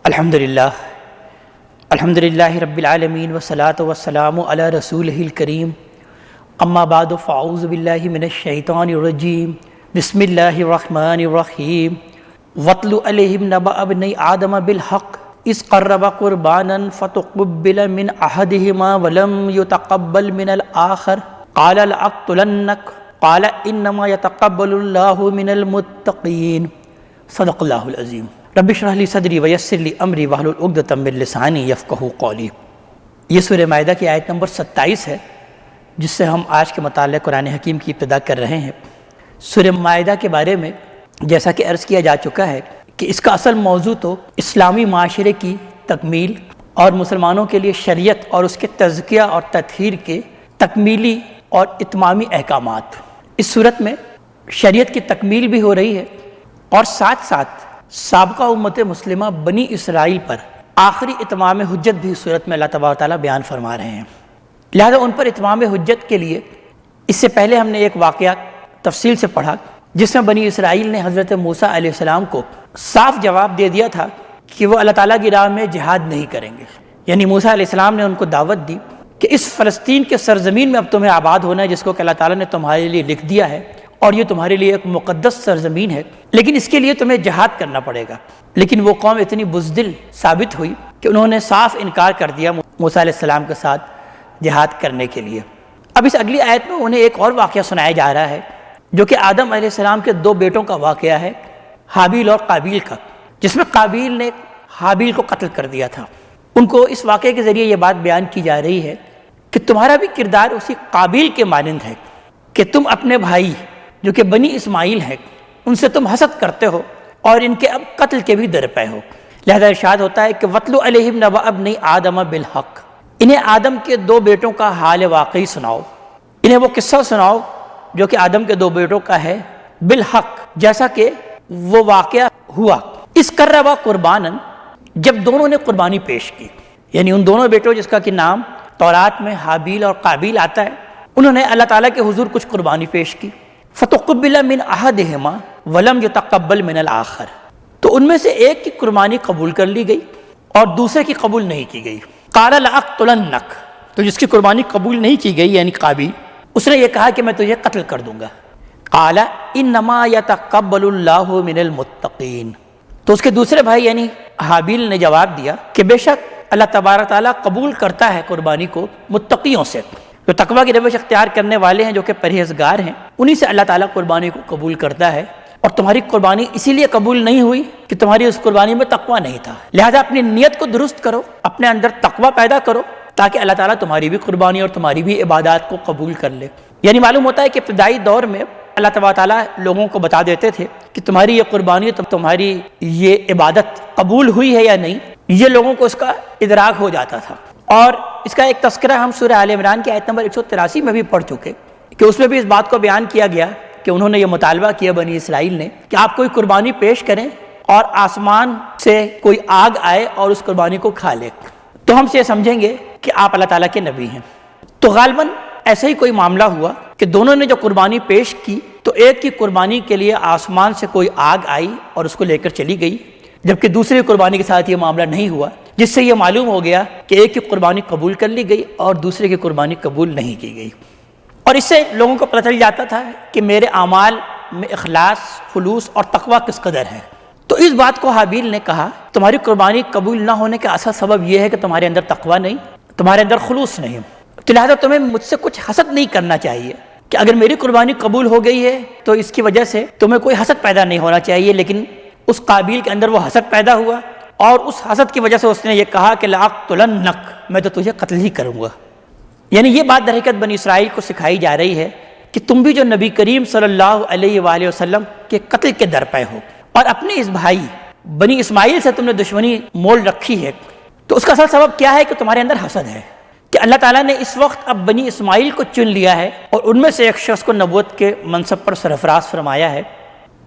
الحمدللہ رب العالمین والصلاة والسلام علی رسولہ الکریم، اما بعد فاعوذ باللہ من الشیطان الرجیم، بسم اللہ الرحمن الرحیم۔ وَاتْلُ عَلَيْهِمْ نَبَأَ ابْنَيْ آدَمَ بِالْحَقِّ إِذْ قَرَّبَا قُرْبَانًا فَتُقُبِّلَ مِنْ أَحَدِهِمَا وَلَمْ يُتَقَبَّلْ مِنَ الْآخَرِ قَالَ لَأَقْتُلَنَّكَ قَالَ إِنَّمَا يَتَقَبَّلُ اللَّهُ مِنَ الْمُتَّقِينَ۔ صدق اللہ العظیم۔ رب اشرح لی صدری ویسر لی امری واحلل عقدۃ من لسانی یفقہوا قولی۔ یہ سورہ مائدہ کی آیت نمبر 27 ہے، جس سے ہم آج کے مطالعہ قرآن حکیم کی ابتدا کر رہے ہیں۔ سورہ مائدہ کے بارے میں جیسا کہ عرض کیا جا چکا ہے کہ اس کا اصل موضوع تو اسلامی معاشرے کی تکمیل اور مسلمانوں کے لیے شریعت اور اس کے تزکیہ اور تطہیر کے تکمیلی اور اتمامی احکامات۔ اس صورت میں شریعت کی تکمیل بھی ہو رہی ہے اور ساتھ ساتھ سابقہ امت مسلمہ بنی اسرائیل پر آخری اتمام حجت بھی اس صورت میں اللہ تبارک و تعالیٰ بیان فرما رہے ہیں۔ لہذا ان پر اتمام حجت کے لیے اس سے پہلے ہم نے ایک واقعہ تفصیل سے پڑھا جس میں بنی اسرائیل نے حضرت موسیٰ علیہ السلام کو صاف جواب دے دیا تھا کہ وہ اللہ تعالیٰ کی راہ میں جہاد نہیں کریں گے۔ یعنی موسیٰ علیہ السلام نے ان کو دعوت دی کہ اس فلسطین کے سرزمین میں اب تمہیں آباد ہونا ہے، جس کو کہ اللہ تعالیٰ نے تمہارے لیے لکھ دیا ہے اور یہ تمہارے لیے ایک مقدس سرزمین ہے، لیکن اس کے لیے تمہیں جہاد کرنا پڑے گا۔ لیکن وہ قوم اتنی بزدل ثابت ہوئی کہ انہوں نے صاف انکار کر دیا موسیٰ علیہ السلام کے ساتھ جہاد کرنے کے لیے۔ اب اس اگلی آیت میں انہیں ایک اور واقعہ سنایا جا رہا ہے جو کہ آدم علیہ السلام کے دو بیٹوں کا واقعہ ہے، حابیل اور قابیل کا، جس میں قابیل نے حابیل کو قتل کر دیا تھا۔ ان کو اس واقعے کے ذریعے یہ بات بیان کی جا رہی ہے کہ تمہارا بھی کردار اسی قابیل کے مانند ہے کہ تم اپنے بھائی جو کہ بنی اسماعیل ہیں ان سے تم حسد کرتے ہو اور ان کے اب قتل کے بھی در پے ہو۔ لہذا ارشاد ہوتا ہے کہ وَاتْلُ عَلَيْهِمْ نَبَأَ ابْنَيْ آدَمَ بِالْحَقِّ، انہیں آدم کے دو بیٹوں کا حال واقعی سناؤ، انہیں وہ قصہ سناؤ جو کہ آدم کے دو بیٹوں کا ہے، بالحق، جیسا کہ وہ واقعہ ہوا۔ اس قربا قرباناً، جب دونوں نے قربانی پیش کی، یعنی ان دونوں بیٹوں جس کا کہ نام تورات میں حابیل اور قابیل آتا ہے، انہوں نے اللہ تعالیٰ کے حضور کچھ قربانی پیش کی۔ فَتُقُبِّلَ مِنْ أَحَدِهِمَا وَلَمْ يُتَقَبَّلْ مِنَ الْآخَرِ، تو ان میں سے ایک کی قربانی قبول کر لی گئی اور دوسرے کی قبول نہیں کی گئی۔ قَالَ لَأَقْتُلَنَّكَ، تو جس کی قربانی قبول نہیں کی گئی یعنی قابیل، اس نے یہ کہا کہ میں تجھے قتل کر دوں گا۔ قَالَ إِنَّمَا يَتَقَبَّلُ اللَّهُ مِنَ الْمُتَّقِينَ، تو اس کے دوسرے بھائی یعنی حابیل نے جواب دیا کہ بے شک اللہ تبارک تعالیٰ قبول کرتا ہے قربانی کو متقیوں سے، جو تقویٰ کی روش اختیار کرنے والے ہیں، جو کہ پرہیزگار ہیں، انہی سے اللہ تعالیٰ قربانی کو قبول کرتا ہے۔ اور تمہاری قربانی اسی لیے قبول نہیں ہوئی کہ تمہاری اس قربانی میں تقویٰ نہیں تھا، لہذا اپنی نیت کو درست کرو، اپنے اندر تقویٰ پیدا کرو تاکہ اللہ تعالیٰ تمہاری بھی قربانی اور تمہاری بھی عبادات کو قبول کر لے۔ یعنی معلوم ہوتا ہے کہ ابتدائی دور میں اللہ تبارک تعالیٰ لوگوں کو بتا دیتے تھے کہ تمہاری یہ قربانی، تمہاری یہ عبادت قبول ہوئی ہے یا نہیں، یہ لوگوں کو اس کا ادراک ہو جاتا تھا۔ اور اس کا ایک تذکرہ ہم سورہ آل عمران کی آیت نمبر 183 میں بھی پڑھ چکے کہ اس میں بھی اس بات کو بیان کیا گیا کہ انہوں نے یہ مطالبہ کیا بنی اسرائیل نے کہ آپ کوئی قربانی پیش کریں اور آسمان سے کوئی آگ آئے اور اس قربانی کو کھا لے، تو ہم سے سمجھیں گے کہ آپ اللہ تعالیٰ کے نبی ہیں۔ تو غالباً ایسا ہی کوئی معاملہ ہوا کہ دونوں نے جو قربانی پیش کی تو ایک کی قربانی کے لیے آسمان سے کوئی آگ آئی اور اس کو لے کر چلی گئی، جبکہ دوسری قربانی کے ساتھ یہ معاملہ نہیں ہوا، جس سے یہ معلوم ہو گیا کہ ایک کی قربانی قبول کر لی گئی اور دوسرے کی قربانی قبول نہیں کی گئی۔ اور اس سے لوگوں کو پتہ چل جاتا تھا کہ میرے اعمال میں اخلاص، خلوص اور تقویٰ کس قدر ہے۔ تو اس بات کو حابیل نے کہا تمہاری قربانی قبول نہ ہونے کا اصل سبب یہ ہے کہ تمہارے اندر تقویٰ نہیں، تمہارے اندر خلوص نہیں، تو لہٰذا تمہیں مجھ سے کچھ حسد نہیں کرنا چاہیے کہ اگر میری قربانی قبول ہو گئی ہے تو اس کی وجہ سے تمہیں کوئی حسد پیدا نہیں ہونا چاہیے۔ لیکن اس قابیل کے اندر وہ حسد پیدا ہوا اور اس حسد کی وجہ سے اس نے یہ کہا کہ لَأَقْتُلَنَّكَ، میں تو تجھے قتل ہی کروں گا۔ یعنی یہ بات در حقیقت بنی اسرائیل کو سکھائی جا رہی ہے کہ تم بھی جو نبی کریم صلی اللہ علیہ وآلہ وسلم کے قتل کے در پے ہو اور اپنے اس بھائی بنی اسماعیل سے تم نے دشمنی مول رکھی ہے، تو اس کا اصل سبب کیا ہے کہ تمہارے اندر حسد ہے کہ اللہ تعالیٰ نے اس وقت اب بنی اسماعیل کو چن لیا ہے اور ان میں سے ایک شخص کو نبوت کے منصب پر سرفراز فرمایا ہے۔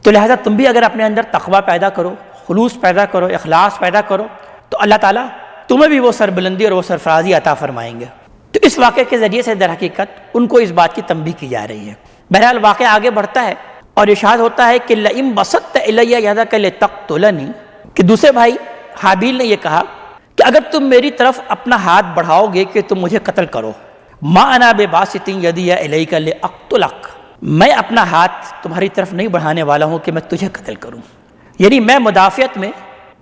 تو لہٰذا تم بھی اگر اپنے اندر تقویٰ پیدا کرو، خلوص پیدا کرو، اخلاص پیدا کرو، تو اللہ تعالیٰ تمہیں بھی وہ سربلندی اور وہ سرفرازی عطا فرمائیں گے۔ تو اس واقعے کے ذریعے سے در حقیقت ان کو اس بات کی تنبیہ کی جا رہی ہے۔ بہرحال واقعہ آگے بڑھتا ہے اور ارشاد ہوتا ہے کہ لئن بسطت الی یدک لتقتلنی، کہ دوسرے بھائی حابیل نے یہ کہا کہ اگر تم میری طرف اپنا ہاتھ بڑھاؤ گے کہ تم مجھے قتل کرو، ما انا بباسط یدی الیک لاقتلک، میں اپنا ہاتھ تمہاری طرف نہیں بڑھانے والا ہوں کہ میں تجھے قتل کروں، یعنی میں مدافعت میں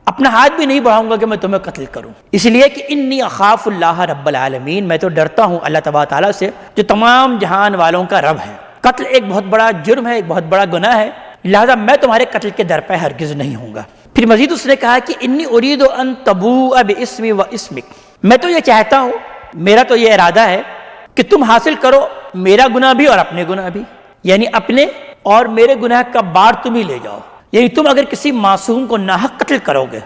اپنا ہاتھ بھی نہیں بڑھاؤں گا کہ میں تمہیں قتل کروں، اس لیے کہ انی اخاف اللہ رب العالمین، میں تو ڈرتا ہوں اللہ تبارک تعالیٰ سے جو تمام جہان والوں کا رب ہے۔ قتل ایک بہت بڑا جرم ہے، ایک بہت بڑا گناہ ہے، لہذا میں تمہارے قتل کے در پہ ہرگز نہیں ہوں گا۔ پھر مزید اس نے کہا کہ انی ارید ان تبوء باسمی و اسمک، میں تو یہ چاہتا ہوں، میرا تو یہ ارادہ ہے کہ تم حاصل کرو میرا گناہ بھی اور اپنے گناہ بھی، یعنی اپنے اور میرے گناہ کا بار تم ہی لے جاؤ، یعنی تم اگر کسی معصوم کو ناحق قتل کرو گے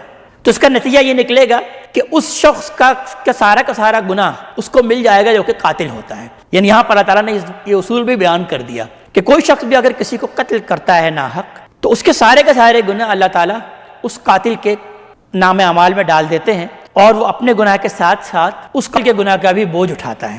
تو اس کا نتیجہ یہ نکلے گا کہ اس شخص کا سارا گناہ اس کو مل جائے گا جو کہ قاتل ہوتا ہے۔ یعنی یہاں پر اللہ تعالیٰ نے یہ اصول بھی بیان کر دیا کہ کوئی شخص بھی اگر کسی کو قتل کرتا ہے ناحق تو اس کے سارے گناہ اللہ تعالیٰ اس قاتل کے نام اعمال میں ڈال دیتے ہیں، اور وہ اپنے گناہ کے ساتھ ساتھ اس کے گناہ کا بھی بوجھ اٹھاتا ہے۔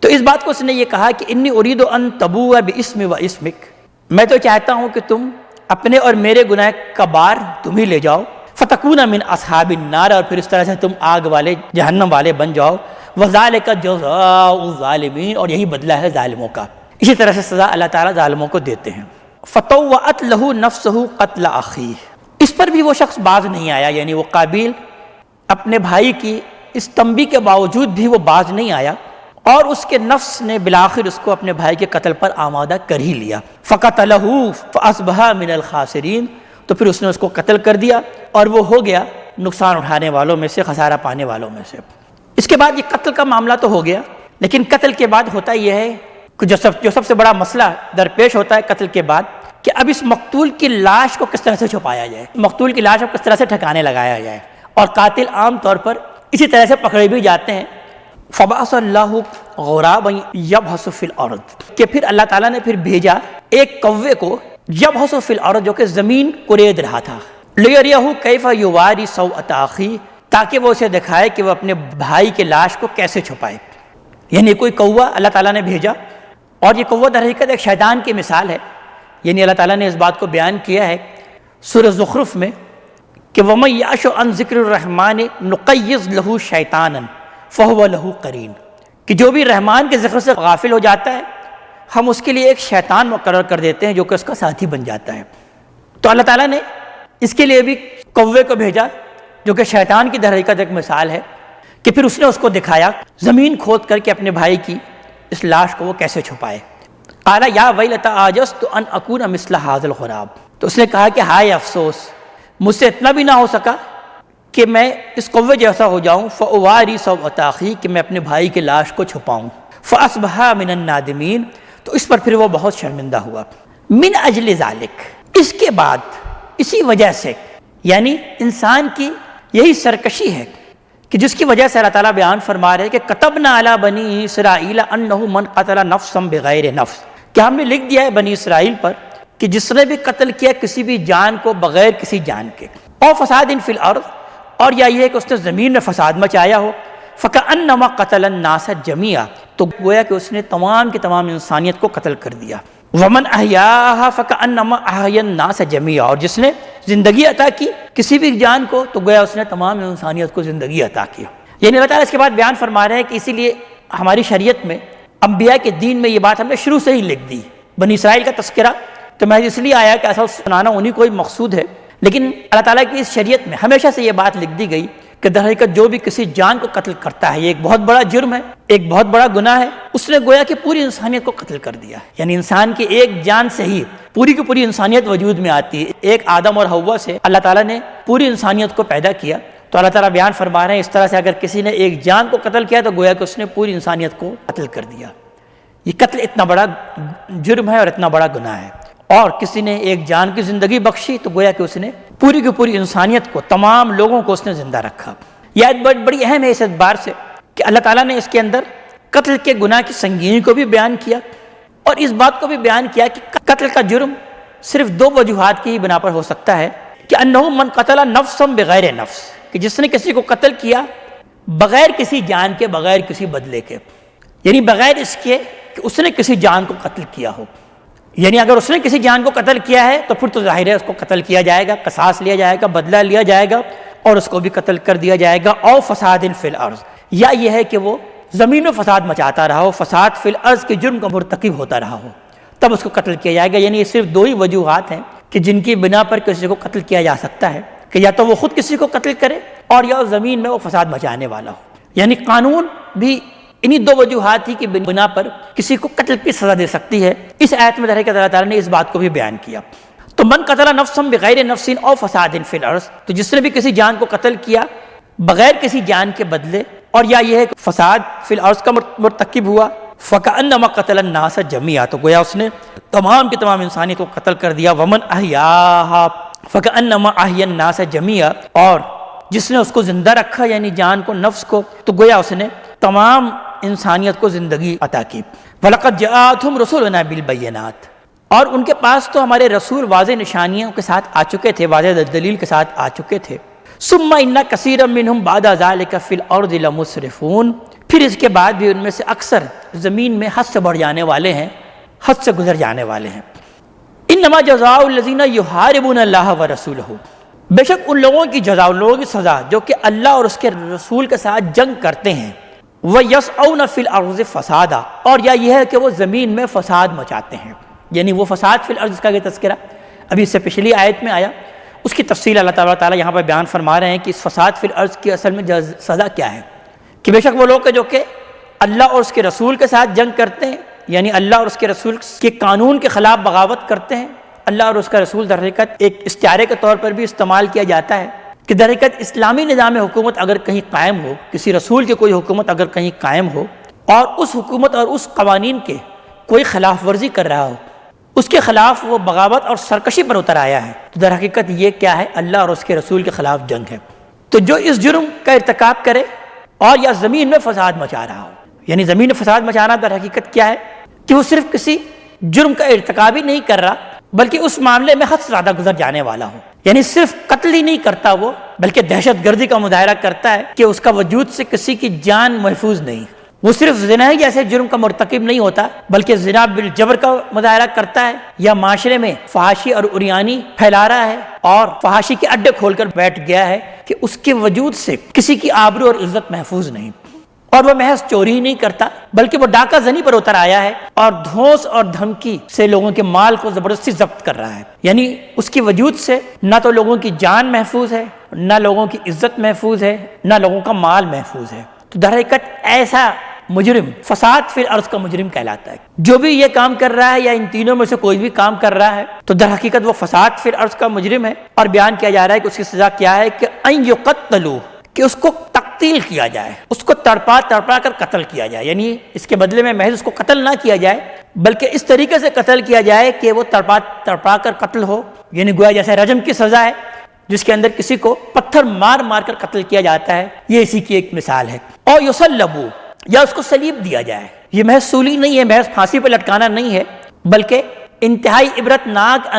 تو اس بات کو اس نے یہ کہا کہ انی ارید ان تبوء باسمی و اسمک، میں تو چاہتا ہوں کہ تم اپنے اور میرے گناہ کا بار تم ہی لے جاؤ، فتکون من اصحاب النار، اور پھر اس طرح سے تم آگ والے جہنم والے بن جاؤ، وذالک جزاء الظالمین، اور یہی بدلہ ہے ظالموں کا۔ اسی طرح سے سزا اللہ تعالیٰ ظالموں کو دیتے ہیں۔ فطوعت لہ نفسہ قتل اخیہ، اس پر بھی وہ شخص باز نہیں آیا، یعنی وہ قابیل اپنے بھائی کی اس تنبیہ کے باوجود بھی وہ باز نہیں آیا، اور اس کے نفس نے بالآخر اس کو اپنے بھائی کے قتل پر آمادہ کر ہی لیا۔ فقتلہ فاصبح من الخاسرین، تو پھر اس نے اس کو قتل کر دیا اور وہ ہو گیا نقصان اٹھانے والوں میں سے، خسارہ پانے والوں میں سے۔ اس کے بعد یہ قتل کا معاملہ تو ہو گیا، لیکن قتل کے بعد ہوتا یہ ہے کہ جو سب سے بڑا مسئلہ درپیش ہوتا ہے قتل کے بعد، کہ اب اس مقتول کی لاش کو کس طرح سے چھپایا جائے، مقتول کی لاش کو کس طرح سے ٹھکانے لگایا جائے، اور قاتل عام طور پر اسی طرح سے پکڑے بھی جاتے ہیں۔ فبعث اللہ غرابا یبحث فی الارض، کہ پھر اللہ تعالیٰ نے پھر بھیجا ایک کوے کو، یبحث فی الارض، جو کہ زمین کورید رہا تھا، لیریہ کیف یواری سوءۃ اخیہ، تاکہ وہ اسے دکھائے کہ وہ اپنے بھائی کے لاش کو کیسے چھپائے۔ یعنی کوئی کوہ اللہ تعالیٰ نے بھیجا، اور یہ کوہ در حقیقت ایک شیطان کی مثال ہے، یعنی اللہ تعالیٰ نے اس بات کو بیان کیا ہے سورہ زخرف میں کہ وَمَن یعش عن ذکر الرحمن نقیض لہ شیطانا فہو لہ قرین، کہ جو بھی رحمان کے ذکر سے غافل ہو جاتا ہے ہم اس کے لیے ایک شیطان مقرر کر دیتے ہیں جو کہ اس کا ساتھی بن جاتا ہے۔ تو اللہ تعالیٰ نے اس کے لیے بھی کوے کو بھیجا جو کہ شیطان کی در حقیقت ایک مثال ہے، کہ پھر اس نے اس کو دکھایا زمین کھود کر کے اپنے بھائی کی اس لاش کو وہ کیسے چھپائے۔ قال یا ویلتی عجزت ان اکون مثل ھذا الغراب، تو اس نے کہا کہ ہائے افسوس، مجھ سے اتنا بھی نہ ہو سکا کہ میں اس کوے جیسا ہو جاؤں، فاواری سوءۃ اخیہ، کہ میں اپنے بھائی کی لاش کو چھپاؤں، فاصبح من النادمین، تو اس پر پھر وہ بہت شرمندہ ہوا۔ من اجل ذالک، اس کے بعد اسی وجہ سے، یعنی انسان کی یہی سرکشی ہے کہ جس کی وجہ سے اللہ تعالیٰ بیان فرما رہے کہ کتبنا علی بنی اسرائیل انہ من قتل نفسا بغیر نفس، کہ ہم نے لکھ دیا ہے بنی اسرائیل پر کہ جس نے بھی قتل کیا کسی بھی جان کو بغیر کسی جان کے، اور فساد فی الارض، اور یا یہ ہے کہ اس نے زمین میں فساد مچایا ہو، فکأنما قتل الناس جمیعا، تو گویا کہ اس نے تمام کی تمام انسانیت کو قتل کر دیا۔ ومن احیاها فکأنما احیا الناس جمیعا، اور جس نے زندگی عطا کی کسی بھی جان کو تو گویا اس نے تمام انسانیت کو زندگی عطا کی۔ یعنی اللہ تعالیٰ اس کے بعد بیان فرما رہے ہیں کہ اسی لیے ہماری شریعت میں، انبیاء کے دین میں یہ بات ہم نے شروع سے ہی لکھ دی۔ بنی اسرائیل کا تذکرہ تو محض اس لیے آیا کہ اصل سنانا انہیں کوئی مقصود ہے، لیکن اللہ تعالیٰ کی اس شریعت میں ہمیشہ سے یہ بات لکھ دی گئی کہ در حقیقت جو بھی کسی جان کو قتل کرتا ہے یہ ایک بہت بڑا جرم ہے، ایک بہت بڑا گناہ ہے۔ اس نے گویا کہ پوری انسانیت کو قتل کر دیا، یعنی انسان کی ایک جان سے ہی پوری کی پوری انسانیت وجود میں آتی ہے۔ ایک آدم اور حوا سے اللہ تعالیٰ نے پوری انسانیت کو پیدا کیا، تو اللہ تعالیٰ بیان فرما رہے ہیں اس طرح سے اگر کسی نے ایک جان کو قتل کیا تو گویا کہ اس نے پوری انسانیت کو قتل کر دیا۔ یہ قتل اتنا بڑا جرم ہے اور اتنا بڑا گناہ ہے، اور کسی نے ایک جان کی زندگی بخشی تو گویا کہ اس نے پوری کی پوری انسانیت کو، تمام لوگوں کو اس نے زندہ رکھا۔ یہ آیت بڑی اہم ہے اس اعتبار سے کہ اللہ تعالیٰ نے اس کے اندر قتل کے گناہ کی سنگینی کو بھی بیان کیا، اور اس بات کو بھی بیان کیا کہ قتل کا جرم صرف دو وجوہات کی ہی بنا پر ہو سکتا ہے، کہ انہ من قتل نفسا بغیر نفس، کہ جس نے کسی کو قتل کیا بغیر کسی جان کے، بغیر کسی بدلے کے، یعنی بغیر اس کے کہ اس نے کسی جان کو قتل کیا ہو۔ یعنی اگر اس نے کسی جان کو قتل کیا ہے تو پھر تو ظاہر ہے اس کو قتل کیا جائے گا، قصاص لیا جائے گا، بدلہ لیا جائے گا اور اس کو بھی قتل کر دیا جائے گا۔ او فساد فی الارض، یا یہ ہے کہ وہ زمین میں فساد مچاتا رہا ہو، فساد فی الارض کے جرم کا مرتکب ہوتا رہا ہو، تب اس کو قتل کیا جائے گا۔ یعنی یہ صرف 2 ہی وجوہات ہیں کہ جن کی بنا پر کسی کو قتل کیا جا سکتا ہے، کہ یا تو وہ خود کسی کو قتل کرے اور یا زمین میں وہ فساد مچانے والا ہو۔ یعنی قانون بھی انہی 2 وجوہات ہی کی بنا پر کسی کو قتل کی سزا دے سکتی ہے۔ اس آیت میں اللہ تعالیٰ نے اس بات کو بھی بیان کیا۔ تو من قتل نفسا بغیر نفس او فساد فی الارض، تو جس نے بھی کسی جان کو قتل کیا بغیر کسی جان کے بدلے اور یا یہ ہے کہ فساد فی الارض کا مرتکب ہوا، فکأنما قتل الناس جميعا، تو گویا اس نے تمام کی تمام انسانیت کو قتل کر دیا۔ ومن احیاھا فکأنما احیا الناس جميعا، اور جس نے اس کو زندہ رکھا یعنی جان کو، نفس کو، تو گویا اس نے تمام انسانیت کو زندگی عطا کی۔ وَلَقَدْ جَاءَتْهُمْ رُسُلُنَا بِالْبَيِّنَاتِ، اور ان کے پاس تو ہمارے رسول واضح نشانیوں کے ساتھ آ چکے تھے، واضح دلیل کے ساتھ آ چکے تھے۔ ثُمَّ إِنَّ كَثِيرًا مِّنْهُمْ بَعْدَ ذَلِكَ فِي الْأَرْضِ لَمُسْرِفُونَ، پھر اس کے بعد بھی ان میں سے اکثر زمین میں حد سے بڑھ جانے والے ہیں، حد سے گزر جانے والے ہیں۔ إِنَّمَا جَزَاءُ الَّذِينَ يُحَارِبُونَ اللَّهَ وَرَسُولَهُ، بے شک ان لوگوں کی جزا، ان لوگوں کی سزا جو کہ اللہ اور اس کے رسول کے ساتھ جنگ کرتے ہیں، وَيَسْعَوْنَ فِي الْأَرْضِ فَسَادًا، اور یا یہ ہے کہ وہ زمین میں فساد مچاتے ہیں۔ یعنی وہ فساد فی الارض کا یہ تذکرہ ابھی اس سے پچھلی آیت میں آیا، اس کی تفصیل اللہ تعالیٰ یہاں پر بیان فرما رہے ہیں کہ اس فساد فی الارض کی اصل میں سزا کیا ہے، کہ بے شک وہ لوگ جو کہ اللہ اور اس کے رسول کے ساتھ جنگ کرتے ہیں، یعنی اللہ اور اس کے رسول کے قانون کے خلاف بغاوت کرتے ہیں۔ اللہ اور اس کا رسول در حقیقت ایک استعارے کے طور پر بھی استعمال کیا جاتا ہے کہ در حقیقت اسلامی نظام حکومت اگر کہیں قائم ہو، کسی رسول کی کوئی حکومت اگر کہیں قائم ہو اور اس حکومت اور اس قوانین کے کوئی خلاف ورزی کر رہا ہو، اس کے خلاف وہ بغاوت اور سرکشی پر اتر آیا ہے، تو در حقیقت یہ کیا ہے؟ اللہ اور اس کے رسول کے خلاف جنگ ہے۔ تو جو اس جرم کا ارتکاب کرے اور یا زمین میں فساد مچا رہا ہو، یعنی زمین میں فساد مچانا در حقیقت کیا ہے کہ وہ صرف کسی جرم کا ارتکاب ہی نہیں کر رہا بلکہ اس معاملے میں حد سے زیادہ گزر جانے والا ہو، یعنی صرف قتل ہی نہیں کرتا وہ، بلکہ دہشت گردی کا مظاہرہ کرتا ہے کہ اس کا وجود سے کسی کی جان محفوظ نہیں۔ وہ صرف زنا ہی جیسے جرم کا مرتکب نہیں ہوتا بلکہ زنا بالجبر کا مظاہرہ کرتا ہے، یا معاشرے میں فحاشی اور عریانی پھیلا رہا ہے اور فحاشی کے اڈے کھول کر بیٹھ گیا ہے کہ اس کے وجود سے کسی کی آبرو اور عزت محفوظ نہیں۔ اور وہ محض چوری ہی نہیں کرتا بلکہ وہ ڈاکہ زنی پر اتر آیا ہے اور دھونس اور دھمکی سے لوگوں کے مال کو زبردستی ضبط کر رہا ہے، یعنی اس کی وجود سے نہ تو لوگوں کی جان محفوظ ہے، نہ لوگوں کی عزت محفوظ ہے، نہ لوگوں کا مال محفوظ ہے۔ تو در حقیقت ایسا مجرم فساد فی الارض کا مجرم کہلاتا ہے۔ جو بھی یہ کام کر رہا ہے یا ان تینوں میں سے کوئی بھی کام کر رہا ہے تو در حقیقت وہ فساد فی الارض کا مجرم ہے، اور بیان کیا جا رہا ہے کہ اس کی سزا کیا ہے کہ ان یقتلوا، کہ اس کو تقتیل کیا جائے، اس کو تڑپا کر قتل کیا جائے، یعنی اس کے بدلے میں محض اس کو قتل نہ کیا جائے بلکہ اس طریقے سے قتل کیا جائے کہ وہ تڑپا کر قتل ہو، یعنی گویا جیسے رجم کی سزا ہے جس کے اندر کسی کو پتھر مار کر قتل کیا جاتا ہے، یہ اسی کی ایک مثال ہے۔ اور یصلبوا، یا اس کو صلیب دیا جائے، یہ محض سولی نہیں ہے، محض پھانسی پہ لٹکانا نہیں ہے بلکہ انتہائی عبرت ناک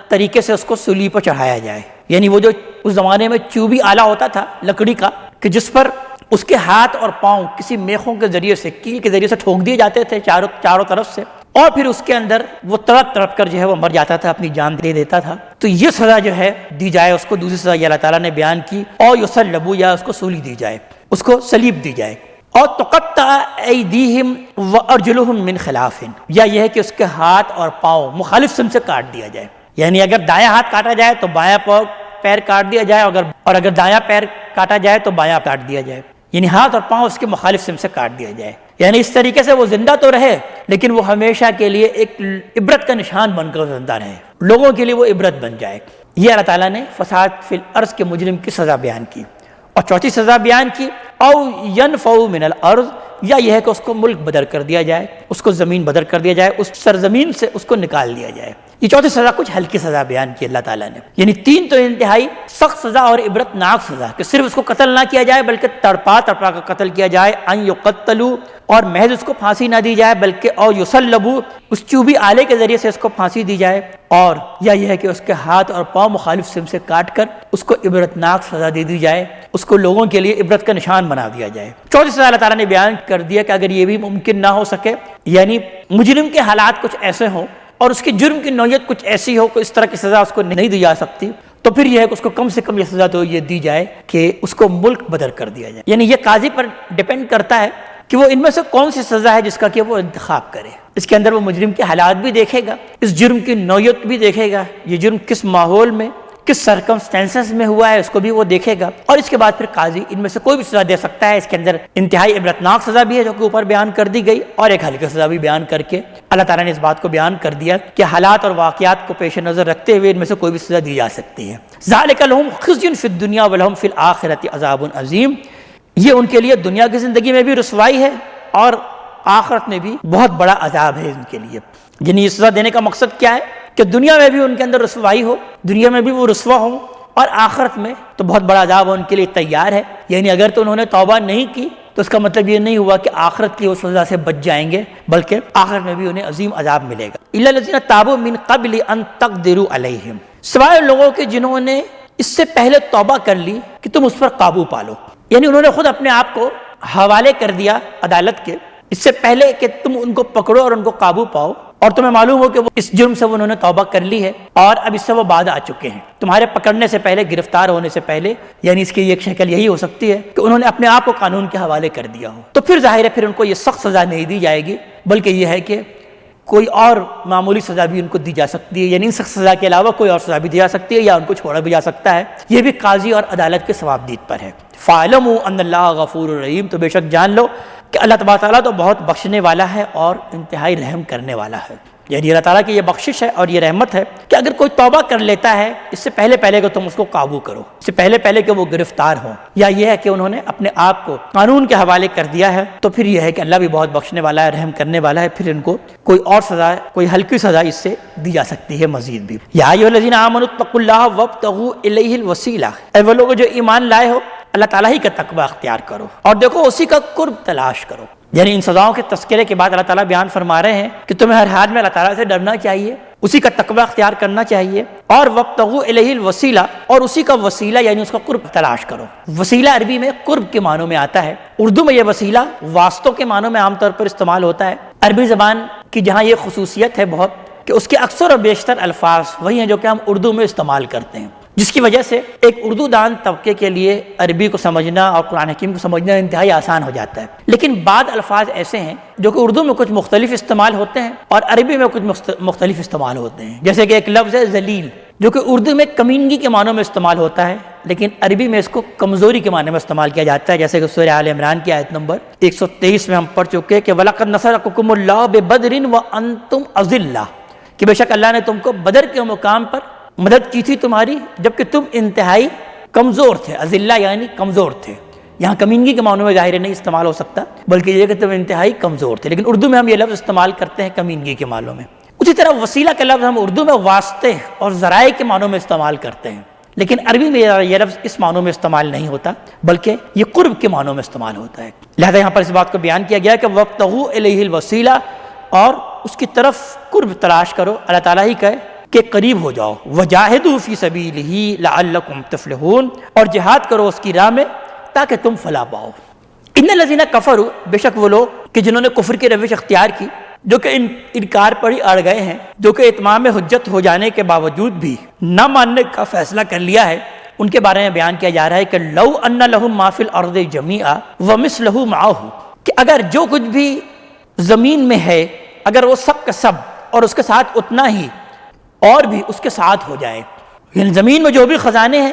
طریقے سے اس کو سولی پر چڑھایا جائے، یعنی وہ جو اس زمانے میں چوبی آلہ ہوتا تھا لکڑی کا کہ جس پر اس کے ہاتھ اور پاؤں کسی میخوں کے ذریعے سے، کیل کے ذریعے سے ٹھونک دیے جاتے تھے چاروں طرف سے، اور پھر اس کے اندر وہ تڑپ کر جو ہے وہ مر جاتا تھا، اپنی جان دے دیتا تھا۔ تو یہ سزا جو ہے دی جائے اس کو، دوسری سزا یہ اللہ تعالیٰ نے بیان کی، اور یصلبوا، یا اس کو سولی دی جائے، اس کو صلیب دی جائے۔ اور تقطع ایدیہم وارجلہم من خلاف، یا یہ ہے کہ اس کے ہاتھ اور پاؤں مخالف سمت سے کاٹ دیا جائے، یعنی اگر دایاں ہاتھ کاٹا جائے تو بایاں پیر کاٹ دیا جائے، اور اگر دایاں پیر کاٹا جائے تو بایاں کاٹ دیا جائے، یعنی ہاتھ اور پاؤں اس کے مخالف سمت سے کاٹ دیا جائے، یعنی اس طریقے سے وہ زندہ تو رہے لیکن وہ ہمیشہ کے لیے ایک عبرت کا نشان بن کر زندہ رہے، لوگوں کے لیے وہ عبرت بن جائے۔ یہ اللہ تعالیٰ نے فساد فی الارض کے مجرم کی سزا بیان کی۔ اور چوتھی سزا بیان کی، او ینفوا من الارض، یا یہ ہے کہ اس کو ملک بدر کر دیا جائے، اس کو زمین بدر کر دیا جائے، اس سرزمین سے اس کو نکال دیا جائے۔ یہ چوتھی سزا کچھ ہلکی سزا بیان کی اللہ تعالیٰ نے، یعنی تین تو انتہائی سخت سزا اور عبرت ناک سزا کہ صرف اس کو قتل نہ کیا جائے بلکہ تڑپا کر قتل کیا جائے، ان یقتلوا، اور محض اس کو پھانسی نہ دی جائے بلکہ او یصلبوا، اس چوبی آلے کے ذریعے سے اس کو پھانسی دی جائے، اور یا یہ ہے کہ اس کے ہاتھ اور پاؤں مخالف سمت سے کاٹ کر اس کو عبرت ناک سزا دے دی جائے، اس کو لوگوں کے لیے عبرت کا نشان بنا دیا جائے۔ چوتھی سزا اللہ تعالیٰ نے بیان کر دیا کہ اگر یہ بھی ممکن نہ ہو سکے، یعنی مجرم کے حالات کچھ ایسے ہوں اور اس کی جرم کی نوعیت کچھ ایسی ہو کہ اس طرح کی سزا اس کو نہیں دی جا سکتی، تو پھر یہ ہے کہ اس کو کم سے کم یہ سزا تو یہ دی جائے کہ اس کو ملک بدر کر دیا جائے۔ یعنی یہ قاضی پر ڈیپینڈ کرتا ہے کہ وہ ان میں سے کون سی سزا ہے جس کا کہ وہ انتخاب کرے۔ اس کے اندر وہ مجرم کے حالات بھی دیکھے گا، اس جرم کی نوعیت بھی دیکھے گا، یہ جرم کس ماحول میں کس سرکمسٹینسز میں ہوا ہے اس کو بھی وہ دیکھے گا، اور اس کے بعد پھر قاضی ان میں سے کوئی بھی سزا دے سکتا ہے۔ اس کے اندر انتہائی عبرتناک سزا بھی ہے جو کہ اوپر بیان کر دی گئی، اور ایک ہلکی سزا بھی بیان کر کے اللہ تعالیٰ نے اس بات کو بیان کر دیا کہ حالات اور واقعات کو پیش نظر رکھتے ہوئے ان میں سے کوئی بھی سزا دی جا سکتی ہے۔ ذالک لہم خزی فی الدنیا ولہم فی الآخرۃ عذاب عظیم، یہ ان کے لیے دنیا کی زندگی میں بھی رسوائی ہے اور آخرت میں بھی بہت بڑا عذاب ہے ان کے لیے۔ یعنی یہ سزا دینے کا مقصد کیا ہے کہ دنیا میں بھی ان کے اندر رسوائی ہو، دنیا میں بھی وہ رسوا ہوں، اور آخرت میں تو بہت بڑا عذاب ان کے لیے تیار ہے۔ یعنی اگر تو انہوں نے توبہ نہیں کی تو اس کا مطلب یہ نہیں ہوا کہ آخرت کی اس سزا سے بچ جائیں گے، بلکہ آخرت میں بھی انہیں عظیم عذاب ملے گا۔ الا الذین تابوا من قبل ان تقدروا علیہم، سوائے ان لوگوں کے جنہوں نے اس سے پہلے توبہ کر لی کہ تم اس پر قابو پالو، یعنی انہوں نے خود اپنے آپ کو حوالے کر دیا عدالت کے اس سے پہلے کہ تم ان کو پکڑو اور ان کو قابو پاؤ، اور تمہیں معلوم ہو کہ وہ اس جرم سے انہوں نے توبہ کر لی ہے اور اب اس سے وہ باز آ چکے ہیں تمہارے پکڑنے سے پہلے، گرفتار ہونے سے پہلے۔ یعنی اس کی ایک شکل یہی ہو سکتی ہے کہ انہوں نے اپنے آپ کو قانون کے حوالے کر دیا ہو، تو پھر ظاہر ہے پھر ان کو یہ سخت سزا نہیں دی جائے گی، بلکہ یہ ہے کہ کوئی اور معمولی سزا بھی ان کو دی جا سکتی ہے، یعنی ان سخت سزا کے علاوہ کوئی اور سزا بھی دی جا سکتی ہے یا ان کو چھوڑا بھی جا سکتا ہے۔ یہ بھی قاضی اور عدالت کے ثوابدید پر ہے۔ فَاعْلَمُوا أَنَّ اللَّهَ غَفُورٌ رَحِيمٌ، تو بے شک جان لو کہ اللہ تبارک تعالیٰ تو بہت بخشنے والا ہے اور انتہائی رحم کرنے والا ہے۔ یعنی اللہ تعالیٰ کی یہ بخشش ہے اور یہ رحمت ہے کہ اگر کوئی توبہ کر لیتا ہے اس سے پہلے کہ تم اس کو قابو کرو، اس سے پہلے کہ وہ گرفتار ہوں، یا یہ ہے کہ انہوں نے اپنے آپ کو قانون کے حوالے کر دیا ہے، تو پھر یہ ہے کہ اللہ بھی بہت بخشنے والا ہے، رحم کرنے والا ہے، پھر ان کو کوئی اور سزا، کوئی ہلکی سزا اس سے دی جا سکتی ہے مزید بھی۔ یا ایھا الذین آمنوا اتقوا اللہ وابتغوا الیہ الوسیلہ، اے وہ لوگ جو ایمان لائے ہو اللہ تعالیٰ ہی کا تقوی اختیار کرو اور دیکھو اسی کا قرب تلاش کرو۔ یعنی ان سزاؤں کے تذکرے کے بعد اللہ تعالیٰ بیان فرما رہے ہیں کہ تمہیں ہر حال میں اللہ تعالیٰ سے ڈرنا چاہیے، اسی کا تقوی اختیار کرنا چاہیے، اور وابتغوا الیہ الوسیلہ، اور اسی کا وسیلہ یعنی اس کا قرب تلاش کرو۔ وسیلہ عربی میں قرب کے معنوں میں آتا ہے، اردو میں یہ وسیلہ واسطوں کے معنوں میں عام طور پر استعمال ہوتا ہے۔ عربی زبان کی جہاں یہ خصوصیت ہے بہت کہ اس کے اکثر اور بیشتر الفاظ وہی ہیں جو کہ ہم اردو میں استعمال کرتے ہیں، جس کی وجہ سے ایک اردو دان طبقے کے لیے عربی کو سمجھنا اور قرآن حکیم کو سمجھنا انتہائی آسان ہو جاتا ہے۔ لیکن بعض الفاظ ایسے ہیں جو کہ اردو میں کچھ مختلف استعمال ہوتے ہیں اور عربی میں کچھ مختلف استعمال ہوتے ہیں، جیسے کہ ایک لفظ ہے ذلیل، جو کہ اردو میں کمینگی کے معنوں میں استعمال ہوتا ہے، لیکن عربی میں اس کو کمزوری کے معنی میں استعمال کیا جاتا ہے، جیسے کہ سورہ آل عمران کی آیت نمبر 123 میں ہم پڑھ چکے کہ وَلَقَدْ نَصَرَكُمُ اللَّهُ بِبَدْرٍ وَأَنْتُمْ أَذِلَّةٌ، کہ بے شک اللہ نے تم کو بدر کے مقام پر مدد کی تھی تمہاری جبکہ تم انتہائی کمزور تھے۔ اذلہ یعنی کمزور تھے، یہاں کمینگی کے معنوں میں ظاہر نہیں استعمال ہو سکتا، بلکہ یہ کہ تم انتہائی کمزور تھے، لیکن اردو میں ہم یہ لفظ استعمال کرتے ہیں کمینگی کے معنوں میں۔ اسی طرح وسیلہ کا لفظ ہم اردو میں واسطے اور ذرائع کے معنوں میں استعمال کرتے ہیں، لیکن عربی میں یہ لفظ اس معنوں میں استعمال نہیں ہوتا، بلکہ یہ قرب کے معنوں میں استعمال ہوتا ہے۔ لہذا یہاں پر اس بات کو بیان کیا گیا کہ وَابْتَغُوا إِلَيْهِ الْوَسِيلَةَ، اور اس کی طرف قرب تلاش کرو، اللہ تعالیٰ ہی کا کہ قریب ہو جاؤ۔ وَجَاهِدُوا فِي سَبِيلِهِ لَعَلَّكُمْ تُفْلِحُونَ، اور جہاد کرو اس کی راہ میں تاکہ تم فلاح پاؤ۔ ان الذین کفروا، بے شک وہ لوگ کہ جنہوں نے کفر کی روش اختیار کی، جو کہ انکار پر ہی اڑ گئے ہیں، جو کہ اتمام حجت ہو جانے کے باوجود بھی نہ ماننے کا فیصلہ کر لیا ہے، ان کے بارے میں بیان کیا جا رہا ہے کہ لو ان لہم ما فی الارض جمیعا ومثلہ معہ، کہ اگر جو کچھ بھی زمین میں ہے اگر وہ سب کا سب اور اس کے ساتھ اتنا ہی اور بھی اس کے ساتھ ہو جائے، یعنی زمین میں جو بھی خزانے ہیں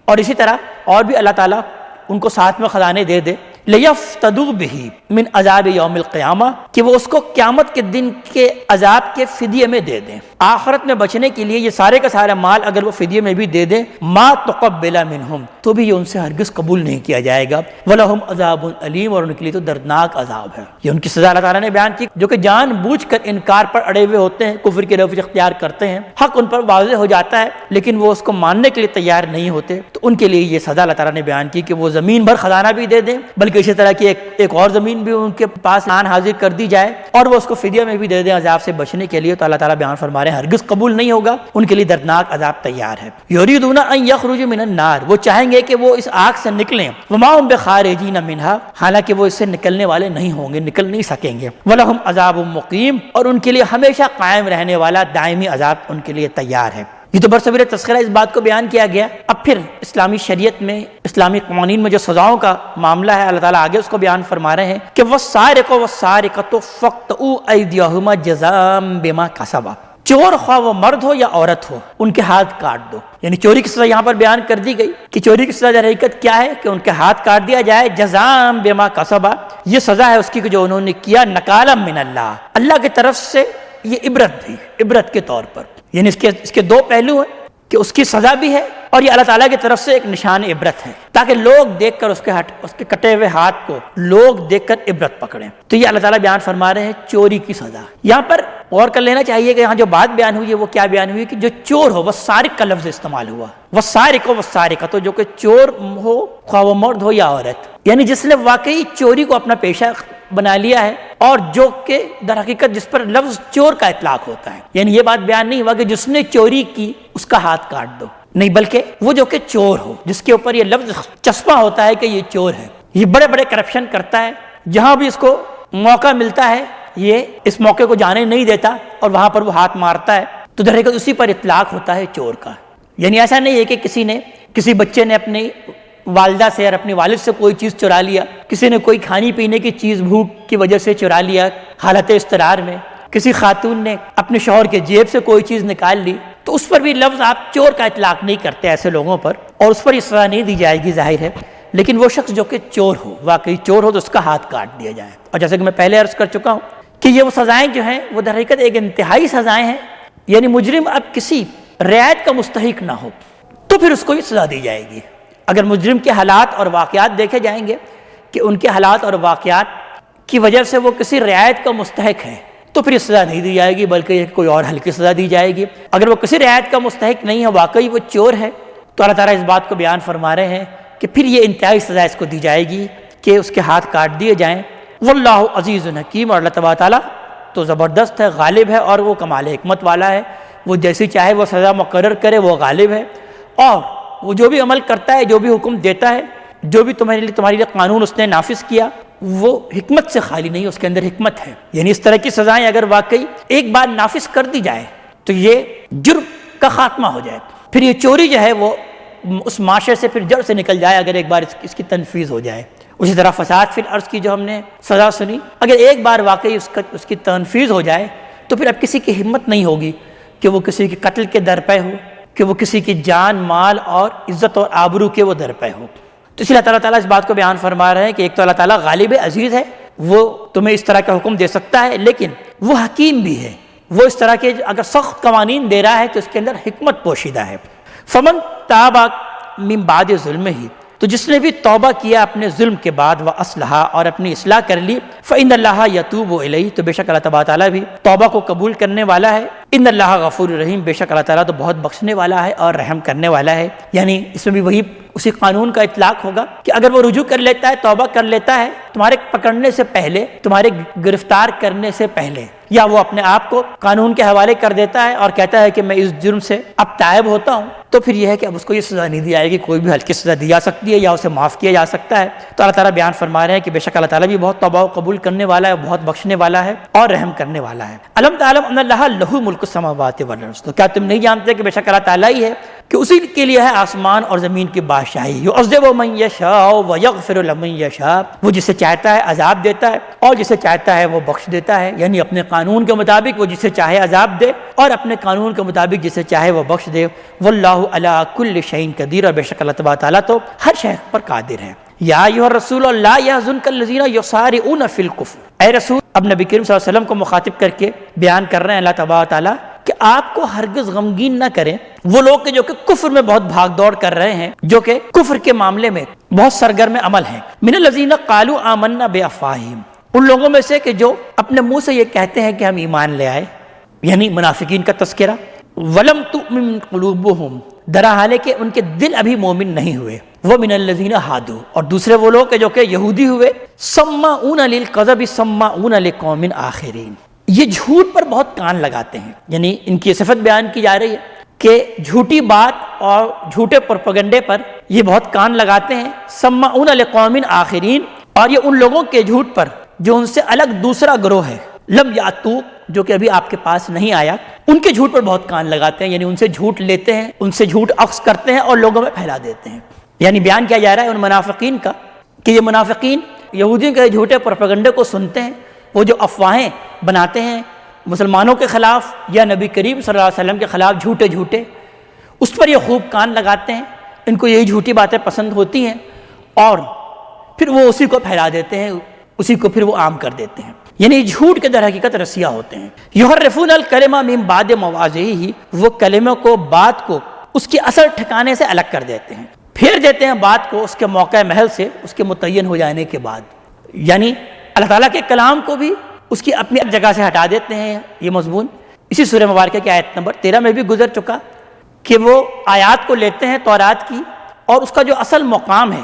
اور اسی طرح اور بھی اللہ تعالیٰ ان کو ساتھ میں خزانے دے دے، لیفتدوا بہ من عذاب یوم القیامہ، کہ وہ اس کو قیامت کے دن کے عذاب کے فدیے میں دے دیں، آخرت میں بچنے کے لیے یہ سارے کا سارا مال اگر وہ فدیے میں بھی دے دیں، ما تقبل منہم، تو بھی یہ ان سے ہرگز قبول نہیں کیا جائے گا، ولہم عذاب علیم، اور ان کے لیے تو دردناک عذاب ہے۔ یہ ان کی سزا اللہ تعالیٰ نے بیان کی، جو کہ جان بوجھ کر انکار پر اڑے ہوئے ہوتے ہیں، کفر کی روش اختیار کرتے ہیں، حق ان پر واضح ہو جاتا ہے لیکن وہ اس کو ماننے کے لیے تیار نہیں ہوتے، تو ان کے لیے یہ سزا اللہ تعالیٰ نے بیان کی کہ وہ زمین بھر خزانہ بھی دے دیں، بلکہ اسی طرح کی ایک اور زمین بھی ان کے پاس آن حاضر کر دی دی جائے اور وہ اس کو فدیہ میں بھی دے دیں عذاب سے بچنے کے لیے، تو اللہ تعالیٰ بیان فرما رہے ہیں ہرگز قبول نہیں ہوگا، ان کے لیے دردناک عذاب تیار ہے۔ یریدون ان یخرجوا من النار، وہ چاہیں گے کہ وہ اس آگ سے نکلیں، وما هم بخارجین منها، حالانکہ وہ اس سے نکلنے والے نہیں ہوں گے، نکل نہیں سکیں گے، ولہم عذاب مقیم، اور ان کے لیے ہمیشہ قائم رہنے والا دائمی عذاب ان کے لیے تیار ہے۔ یہ تو برصغیر تذکرہ اس بات کو بیان کیا گیا۔ اب پھر اسلامی شریعت میں، اسلامی قوانین میں جو سزاؤں کا معاملہ ہے، اللہ تعالیٰ آگے اس کو بیان فرما رہے ہیں کہ وَالسَّارِقُ وَالسَّارِقَةُ فَاقْطَعُوا أَيْدِيَهُمَا جَزَاءً بِمَا كَسَبَا، چور خواہ وہ مرد ہو یا عورت ہو، ان کے ہاتھ کاٹ دو۔ یعنی چوری کی سزا یہاں پر بیان کر دی گئی کہ چوری کی سزا در حقیقت کیا ہے کہ ان کے ہاتھ کاٹ دیا جائے، جزاء بما کسبا، یہ سزا ہے اس کی کہ جو انہوں نے کیا، نکالا من اللہ، اللہ کی طرف سے یہ عبرت بھی، عبرت کے طور پر، یعنی اس کے دو پہلو ہیں کہ اس کی سزا بھی ہے اور یہ اللہ تعالیٰ کی طرف سے ایک نشان عبرت ہے، تاکہ لوگ دیکھ کر اس کے کٹے ہوئے ہاتھ کو لوگ دیکھ کر عبرت پکڑیں۔ تو یہ اللہ تعالیٰ بیان فرما رہے ہیں چوری کی سزا۔ یہاں پر غور کر لینا چاہیے کہ یہاں جو بات بیان ہوئی ہے وہ کیا بیان ہوئی کہ جو چور ہو، وہ سارق کا لفظ استعمال ہوا، وہ سارق ہو، وہ سارقہ، تو جو کہ چور ہو خواہ وہ مرد ہو یا عورت، یعنی جس نے واقعی چوری کو اپنا پیشہ بنا لیا ہے، اور جو کہ در حقیقت جس پر لفظ چور کا اطلاق ہوتا ہے، یعنی یہ بات بیان نہیں ہوا کہ جس نے چوری کی اس کا ہاتھ کاٹ دو، نہیں، بلکہ وہ جو کہ چور ہو، جس کے اوپر یہ لفظ چسپاں ہوتا ہے کہ یہ چور ہے، یہ بڑے بڑے کرپشن کرتا ہے، جہاں بھی اس کو موقع ملتا ہے یہ اس موقع کو جانے نہیں دیتا اور وہاں پر وہ ہاتھ مارتا ہے، تو در حقیقت اسی پر اطلاق ہوتا ہے چور کا۔ یعنی ایسا نہیں ہے کہ کسی بچے نے اپنی والدہ سے اور اپنے والد سے کوئی چیز چرا لیا، کسی نے کوئی کھانے پینے کی چیز بھوک کی وجہ سے چرا لیا حالت اضطرار میں، کسی خاتون نے اپنے شوہر کے جیب سے کوئی چیز نکال لی، تو اس پر بھی لفظ آپ چور کا اطلاق نہیں کرتے ایسے لوگوں پر، اور اس پر یہ سزا نہیں دی جائے گی ظاہر ہے، لیکن وہ شخص جو کہ چور ہو، واقعی چور ہو، تو اس کا ہاتھ کاٹ دیا جائے۔ اور جیسے کہ میں پہلے عرض کر چکا ہوں کہ یہ وہ سزائیں جو ہیں وہ در حقیقت ایک انتہائی سزائیں ہیں، یعنی مجرم اب کسی رعایت کا مستحق نہ ہو تو پھر اس کو یہ سزا دی جائے گی۔ اگر مجرم کے حالات اور واقعات دیکھے جائیں گے کہ ان کے حالات اور واقعات کی وجہ سے وہ کسی رعایت کا مستحق ہے تو پھر یہ سزا نہیں دی جائے گی، بلکہ یہ کوئی اور ہلکی سزا دی جائے گی۔ اگر وہ کسی رعایت کا مستحق نہیں ہے، واقعی وہ چور ہے، تو اللہ تعالیٰ اس بات کو بیان فرما رہے ہیں کہ پھر یہ انتہائی سزا اس کو دی جائے گی کہ اس کے ہاتھ کاٹ دیے جائیں۔ واللہ عزیز حکیم، اور اللہ تبارک تعالیٰ تو زبردست ہے، غالب ہے، اور وہ کمال حکمت والا ہے، وہ جیسی چاہے وہ سزا مقرر کرے، وہ غالب ہے، اور وہ جو بھی عمل کرتا ہے، جو بھی حکم دیتا ہے، جو بھی تمہارے لیے قانون اس نے نافذ کیا، وہ حکمت سے خالی نہیں، اس کے اندر حکمت ہے۔ یعنی اس طرح کی سزائیں اگر واقعی ایک بار نافذ کر دی جائے تو یہ جرم کا خاتمہ ہو جائے، پھر یہ چوری جو ہے وہ اس معاشرے سے پھر جڑ سے نکل جائے اگر ایک بار اس کی تنفیذ ہو جائے۔ اسی طرح فساد فی الارض کی جو ہم نے سزا سنی، اگر ایک بار واقعی اس کی تنفیذ ہو جائے تو پھر اب کسی کی ہمت نہیں ہوگی کہ وہ کسی کے قتل کے درپے ہو، کہ وہ کسی کی جان مال اور عزت اور آبرو کے وہ درپے ہو۔ تو اس لیے اللہ تعالیٰ اس بات کو بیان فرما رہے ہیں کہ ایک تو اللہ تعالیٰ غالب عزیز ہے، وہ تمہیں اس طرح کا حکم دے سکتا ہے، لیکن وہ حکیم بھی ہے، وہ اس طرح کے اگر سخت قوانین دے رہا ہے تو اس کے اندر حکمت پوشیدہ ہے۔ فمن تاب من بعد ظلمہ، تو جس نے بھی توبہ کیا اپنے ظلم کے بعد، وَأَصْلَحَ، اور اپنی اصلاح کر لی، فَإِنَّ اللَّهَ يَتُوبُ إِلَيْهِ، تو بے شک اللہ تبارک تعالیٰ بھی توبہ کو قبول کرنے والا ہے۔ ان اللہ غفور رحیم، بے شک اللہ تعالیٰ تو بہت بخشنے والا ہے اور رحم کرنے والا ہے۔ یعنی اس میں بھی وہی اسی قانون کا اطلاق ہوگا کہ اگر وہ رجوع کر لیتا ہے، توبہ کر لیتا ہے تمہارے پکڑنے سے پہلے، تمہارے گرفتار کرنے سے پہلے، یا وہ اپنے آپ کو قانون کے حوالے کر دیتا ہے اور کہتا ہے کہ میں اس جرم سے اب تائب ہوتا ہوں، تو پھر یہ ہے کہ اب اس کو یہ سزا نہیں دی جائے گی، کوئی بھی ہلکی سزا دی جا سکتی ہے یا اسے معاف کیا جا سکتا ہے۔ تو اللہ تعالیٰ بیان فرما رہے ہیں کہ بے شک اللہ تعالیٰ بھی بہت توبہ قبول کرنے والا ہے، بہت بخشنے والا ہے اور رحم کرنے والا ہے۔ الم تعلم ان اللہ لہ ملک السماوات والارض، تو کیا تم نہیں جانتے کہ بے شک اللہ تعالیٰ ہی ہے کہ اسی کے لیے ہے آسمان اور زمین کی بادشاہی۔ یعذب من یشاء ویغفر لمن یشاء، وہ جسے چاہتا ہے عذاب دیتا ہے اور جسے چاہتا ہے وہ بخش دیتا ہے، یعنی اپنے قانون کے مطابق وہ جسے چاہے عذاب دے اور اپنے قانون کے مطابق جسے چاہے وہ بخش دے۔ واللہ علی کل شیء قدیر، اور بے شک اللہ تبارک تعالیٰ تو ہر شے پر قادر ہے۔ یا ایھا الرسول لا یحزنک الذین یسارعون فی الکفر، اے رسول، اب نبی کریم صلی اللہ علیہ وسلم کو مخاطب کر کے بیان کر رہے ہیں اللہ تبارک تعالیٰ کہ آپ کو ہرگز غمگین نہ کریں وہ لوگ جو کہ کفر میں بہت بھاگ دوڑ کر رہے ہیں، جو کہ کفر کے معاملے میں بہت سرگرم عمل ہیں۔ من الذین قالوا آمنا بافواہہم، ان لوگوں میں سے کہ جو اپنے منہ سے یہ کہتے ہیں کہ ہم ایمان لے آئے، یعنی منافقین کا تذکرہ۔ ولم تؤمن قلوبہم، درحالے کہ ان کے دل ابھی مومن نہیں ہوئے۔ ومن الذین ہادوا، اور دوسرے وہ لوگ جو کہ یہودی ہوئے، سماعون للکذب سماعون لقوم آخرین، یہ جھوٹ پر بہت کان لگاتے ہیں، یعنی ان کی صفت بیان کی جا رہی ہے کہ جھوٹی بات اور جھوٹے پروپیگنڈے پر یہ بہت کان لگاتے ہیں۔ سماعون لقوم آخرین، اور یہ ان لوگوں کے جھوٹ پر جو ان سے الگ دوسرا گروہ ہے، لم یاتو، جو کہ ابھی آپ کے پاس نہیں آیا، ان کے جھوٹ پر بہت کان لگاتے ہیں، یعنی ان سے جھوٹ لیتے ہیں، ان سے جھوٹ اخذ کرتے ہیں اور لوگوں میں پھیلا دیتے ہیں۔ یعنی بیان کیا جا رہا ہے ان منافقین کا کہ یہ منافقین یہودیوں کے جھوٹے پروپیگنڈے کو سنتے ہیں، وہ جو افواہیں بناتے ہیں مسلمانوں کے خلاف یا نبی کریم صلی اللہ علیہ وسلم کے خلاف جھوٹے اس پر یہ خوب کان لگاتے ہیں، ان کو یہی جھوٹی باتیں پسند ہوتی ہیں اور پھر وہ اسی کو پھیلا دیتے ہیں، اسی کو پھر وہ عام کر دیتے ہیں، یعنی جھوٹ کے در حقیقت رسیا ہوتے ہیں۔ یحرفون الکلمہ من بعد مواضعہ، وہ کلمہ کو، بات کو اس کے اصل ٹھکانے سے الگ کر دیتے ہیں، پھیر دیتے ہیں بات کو اس کے موقع محل سے، اس کے متعین ہو جانے کے بعد، یعنی اللہ تعالیٰ کے کلام کو بھی اس کی اپنی جگہ سے ہٹا دیتے ہیں۔ یہ مضمون اسی سورہ مبارکہ کی آیت نمبر 13 میں بھی گزر چکا کہ وہ آیات کو لیتے ہیں تورات کی اور اس کا جو اصل مقام ہے،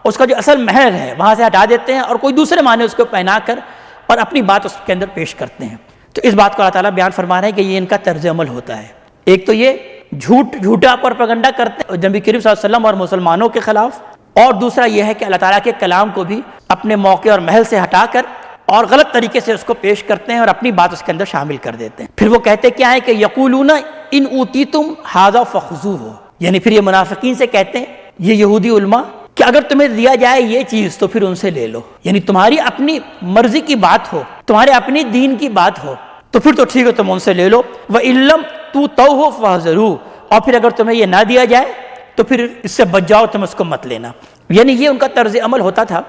اس کا جو اصل محل ہے، وہاں سے ہٹا دیتے ہیں اور کوئی دوسرے معنی اس کو پہنا کر اور اپنی بات اس کے اندر پیش کرتے ہیں۔ تو اس بات کو اللہ تعالیٰ بیان فرما رہے ہیں کہ یہ ان کا طرز عمل ہوتا ہے۔ ایک تو یہ جھوٹا پروپیگنڈا کرتے ہیں نبی کریم صلی اللہ علیہ وسلم اور مسلمانوں کے خلاف، اور دوسرا یہ ہے کہ اللہ تعالیٰ کے کلام کو بھی اپنے موقع اور محل سے ہٹا کر اور غلط طریقے سے اس کو پیش کرتے ہیں اور اپنی بات اس کے اندر شامل کر دیتے ہیں۔ پھر وہ کہتے کیا ہے کہ یقولون ان اوتیتم ھذا فخذوہ، یعنی پھر یہ منافقین سے کہتے ہیں یہ یہودی علماء کہ اگر تمہیں دیا جائے یہ چیز تو پھر ان سے لے لو، یعنی تمہاری اپنی مرضی کی بات ہو، تمہارے اپنی دین کی بات ہو تو پھر تو ٹھیک ہے تم ان سے لے لو، وَإِن لَّمْ تُؤْتَوْهُ فَاحْذَرُوا، اور پھر اگر تمہیں یہ نہ دیا جائے تو پھر اس سے بچ جاؤ، تم اس کو مت لینا۔ یعنی یہ ان کا طرز عمل ہوتا تھا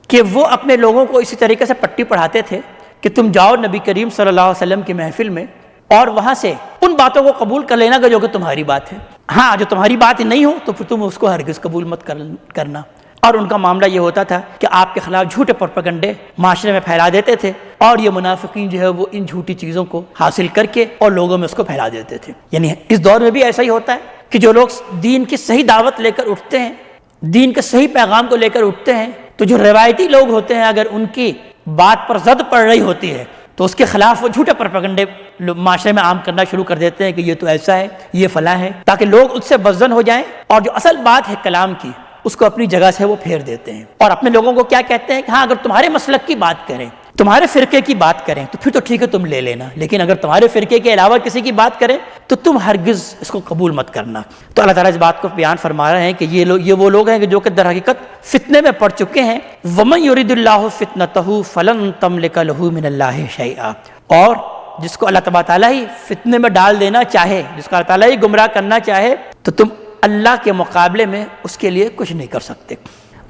کہ وہ اپنے لوگوں کو اسی طریقے سے پٹی پڑھاتے تھے کہ تم جاؤ نبی کریم صلی اللہ علیہ وسلم کی محفل میں اور وہاں سے ان باتوں کو قبول کر لینا جو کہ تمہاری بات ہے، ہاں جو تمہاری بات نہیں ہو تو پھر تم اس کو ہرگز قبول مت کرنا۔ اور ان کا معاملہ یہ ہوتا تھا کہ آپ کے خلاف جھوٹے پروپیگنڈے معاشرے میں پھیلا دیتے تھے اور یہ منافقین جو ہے وہ ان جھوٹی چیزوں کو حاصل کر کے اور لوگوں میں اس کو پھیلا دیتے تھے۔ یعنی اس دور میں بھی ایسا ہی ہوتا ہے کہ جو لوگ دین کی صحیح دعوت لے کر اٹھتے ہیں، دین کے صحیح پیغام کو لے کر اٹھتے ہیں، تو جو روایتی لوگ ہوتے ہیں اگر ان کی بات پر زد پڑ رہی ہوتی ہے تو اس کے خلاف وہ جھوٹے پروپیگنڈے معاشرے میں عام کرنا شروع کر دیتے ہیں کہ یہ تو ایسا ہے، یہ فلاں ہے، تاکہ لوگ اس سے بزن ہو جائیں اور جو اصل بات ہے کلام کی اس کو اپنی جگہ سے وہ پھیر دیتے ہیں اور اپنے لوگوں کو کیا کہتے ہیں کہ ہاں اگر تمہارے مسلک کی بات کریں، تمہارے فرقے کی بات کریں تو پھر تو ٹھیک ہے تم لے لینا، لیکن اگر تمہارے فرقے کے علاوہ کسی کی بات کریں تو تم ہرگز اس کو قبول مت کرنا۔ تو اللہ تعالیٰ اس بات کو بیان فرما رہے ہیں کہ یہ وہ لوگ ہیں کہ جو کہ در حقیقت فتنے میں پڑ چکے ہیں۔ وَمَن يُرِدِ اللَّهُ فِتْنَتَهُ فَلَن تَمْلِكَ لَهُ مِنَ اللَّهِ شَيْئًا، اور جس کو اللہ تبارک تعالیٰ ہی فتنے میں ڈال دینا چاہے، جس کو اللہ تعالیٰ ہی گمراہ کرنا چاہے تو تم اللہ کے مقابلے میں اس کے لیے کچھ نہیں کر سکتے۔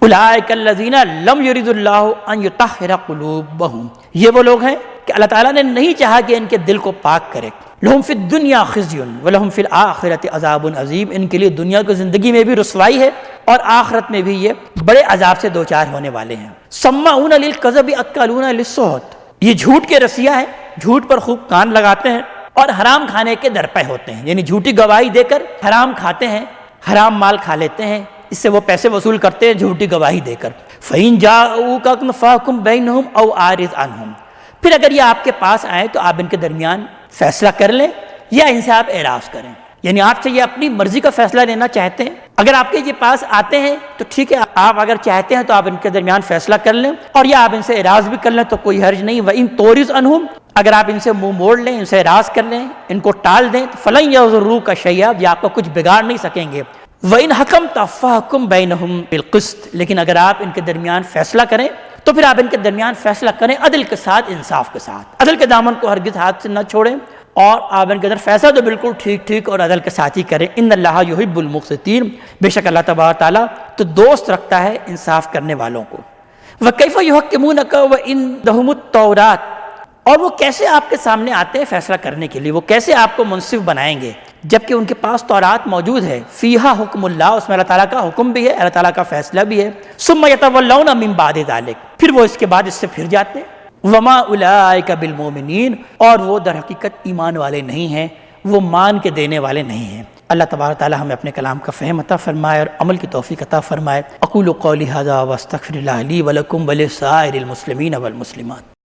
اولئک الذین لم یرد اللہ ان یطہر قلوبہم، یہ وہ لوگ ہیں کہ اللہ تعالیٰ نے نہیں چاہا کہ ان کے دل کو پاک کرے۔ لہم فی الدنیا خزی ولہم فی الآخرۃ عذاب عظیم، ان کے لیے دنیا کی زندگی میں بھی رسوائی ہے اور آخرت میں بھی یہ بڑے عذاب سے دوچار ہونے والے ہیں۔ سماعون للکذب اکالون للسحت، یہ جھوٹ کے رسیا ہیں، جھوٹ پر خوب کان لگاتے ہیں اور حرام کھانے کے درپے ہوتے ہیں، یعنی جھوٹی گواہی دے کر حرام کھاتے ہیں، حرام مال کھا لیتے ہیں، اس سے وہ پیسے وصول کرتے ہیں جھوٹی گواہی دے کر۔ فَإِن جَاءُوكَ فَاحْكُم بَيْنَهُمْ أَوْ أَعْرِضْ عَنْهُمْ، پھر اگر یہ آپ کے پاس آئیں تو آپ ان کے درمیان فیصلہ کر لیں یا ان سے آپ اعراض کریں، یعنی آپ سے یہ اپنی مرضی کا فیصلہ لینا چاہتے ہیں، اگر آپ کے یہ پاس آتے ہیں تو ٹھیک ہے، آپ اگر چاہتے ہیں تو آپ ان کے درمیان فیصلہ کر لیں اور یا آپ ان سے اعراض بھی کر لیں تو کوئی حرج نہیں۔ وَإِن تُعْرِضْ عَنْهُمْ، اگر آپ ان سے منہ موڑ لیں، ان سے اعراض کر لیں، ان کو ٹال دیں، فَلَن يَضُرُّوكَ شَيْئًا، یہ آپ کو کچھ بگاڑ نہیں سکیں گے۔ وَإِنْ حَكَمْتَ فَاحْكُم بَيْنَهُمْ بِالْقِسْطِ، لیکن اگر آپ ان کے درمیان فیصلہ کریں تو پھر آپ ان کے درمیان فیصلہ کریں عدل کے ساتھ، انصاف کے ساتھ، عدل کے دامن کو ہرگز ہاتھ سے نہ چھوڑیں اور آپ ان کے اندر فیصلہ تو بالکل ٹھیک اور عدل کے ساتھ ہی کریں۔ ان اللہ یحب المقسطین، بے شک اللہ تبارک تعالیٰ تو دوست رکھتا ہے انصاف کرنے والوں کو۔ وَكَيْفَ يُحَكِّمُونَكَ وَعِندَهُمُ التَّوْرَاۃ، اور وہ کیسے آپ کے سامنے آتے ہیں فیصلہ کرنے کے لیے، وہ کیسے آپ کو منصف بنائیں گے جبکہ ان کے پاس تورات موجود ہے، فیہا حکم اللہ، اس میں اللہ تعالیٰ کا حکم بھی ہے، اللہ تعالیٰ کا فیصلہ بھی ہے۔ ثم یتولون من بعد ذلک، پھر وہ اس کے بعد اس سے پھر جاتے ہیں۔ وما اولئک بالمؤمنین، اور وہ در حقیقت ایمان والے نہیں ہیں، وہ مان کے دینے والے نہیں ہیں۔ اللہ تبارک تعالی ہمیں اپنے کلام کا فہم عطا فرمائے اور عمل کی توفیق عطا فرمائے۔ اقول قولی ھذا واستغفر اللہ لی ولکم ولسائر المسلمین والمسلمات۔